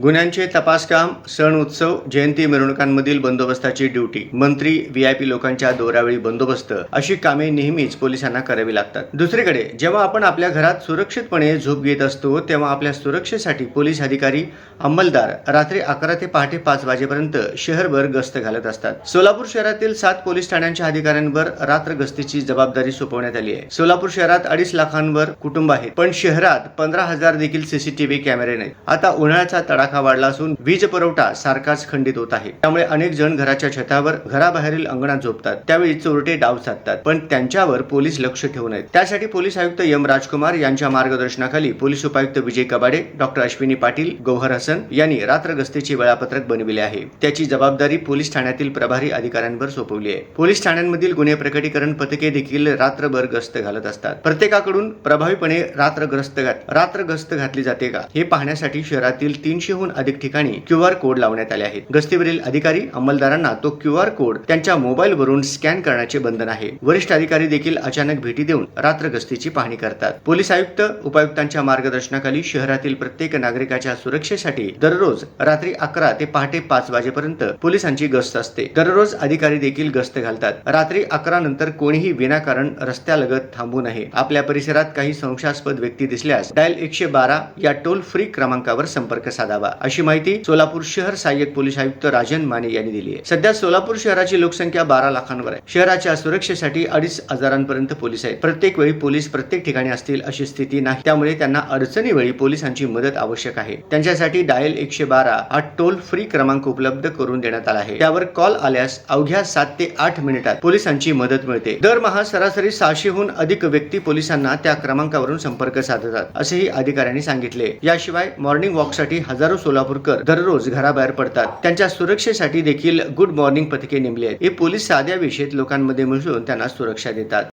गुन्ह्यांचे तपास काम, सण उत्सव, जयंती मिरवणुकांमधील बंदोबस्ताची ड्युटी, मंत्री, व्हीआयपी लोकांच्या दौऱ्यावेळी बंदोबस्त अशी कामे नेहमीच पोलिसांना करावी लागतात. दुसरीकडे जेव्हा आपण आपल्या घरात सुरक्षितपणे झोप घेत असतो तेव्हा आपल्या सुरक्षेसाठी पोलीस अधिकारी, अंमलदार रात्री 11 ते पहाटे 5 वाजेपर्यंत शहरभर गस्त घालत असतात. सोलापूर शहरातील 7 पोलीस ठाण्यांच्या अधिकाऱ्यांवर रात्र गस्तीची जबाबदारी सोपवण्यात आली आहे. सोलापूर शहरात 2.5 लाखांवर कुटुंब आहेत, पण शहरात 15,000 देखील सीसीटीव्ही कॅमेरे नाहीत. आता उन्हाळ्याचा तडाखा वाढला असून वीज पुरवठा सारखाच खंडित होत आहे. त्यामुळे अनेक जण घराच्या छतावर, घराबाहेरील अंगणात झोपतात. त्यावेळी चोरटे डाव साधतात, पण त्यांच्यावर पोलीस लक्ष ठेवून आहेत. त्यासाठी पोलीस आयुक्त एम राजकुमार यांच्या मार्गदर्शनाखाली पोलीस उपायुक्त विजय कबाडे, डॉक्टर अश्विनी पाटील, गौहर हसन यांनी रात्र गस्तीचे वेळापत्रक बनविले आहे. त्याची जबाबदारी पोलीस ठाण्यातील प्रभारी अधिकाऱ्यांवर सोपवली आहे. पोलीस ठाण्यांमधील गुन्हे प्रकटीकरण पथके देखील रात्रभर गस्त घालत असतात. प्रत्येकाकडून प्रभावीपणे रात्र गस्त घातली जाते का हे पाहण्यासाठी शहरातील 300 हून अधिक ठिकाणी QR कोड लावण्यात आले आहेत. गस्तीवरील अधिकारी, अंमलदारांना तो QR कोड त्यांच्या मोबाईल वरून स्कॅन करण्याचे बंधन आहे. वरिष्ठ अधिकारी देखील अचानक भेटी देऊन रात्र गस्तीची पाहणी करतात. पोलीस आयुक्त, उपायुक्तांच्या मार्गदर्शनाखाली शहरातील प्रत्येक नागरिकाच्या सुरक्षेसाठी दररोज रात्री 11 ते पहाटे 5 वाजेपर्यंत पोलिसांची गस्त असते. दररोज अधिकारी देखील गस्त घालतात. रात्री 11 नंतर कोणीही विनाकारण रस्त्यालगत थांबू नये. आपल्या परिसरात काही संशयास्पद व्यक्ती दिसल्यास डायल 112 या टोल फ्री क्रमांकावर संपर्क साधावा, अशी माहिती सोलापूर शहर सहाय्यक पोलीस आयुक्त राजन माने यांनी दिली आहे. सध्या सोलापूर शहराची लोकसंख्या 12 लाखांवर आहे. शहराच्या सुरक्षेसाठी 2,500 पोलीस आहेत. प्रत्येक वेळी पोलीस प्रत्येक ठिकाणी असतील अशी स्थिती नाही. त्यामुळे त्यांना अडचणीवेळी पोलिसांची मदत आवश्यक आहे. त्यांच्यासाठी डायल 112 हा टोल फ्री क्रमांक उपलब्ध करून देण्यात आला आहे. त्यावर कॉल आल्यास अवघ्या 7 ते 8 मिनिटात पोलिसांची मदत मिळते. दरमहा सरासरी 600 हून अधिक व्यक्ती पोलिसांना त्या क्रमांकावरून संपर्क साधतात, असेही अधिकाऱ्यांनी सांगितले. याशिवाय मॉर्निंग वॉकसाठी हजारो सोलापूरकर दररोज घराबाहेर पडतात. त्यांच्या सुरक्षेसाठी देखील गुड मॉर्निंग पथके नेमली आहेत. हे पोलीस साध्या विषयीत लोकांमध्ये मिसळून त्यांना सुरक्षा देतात.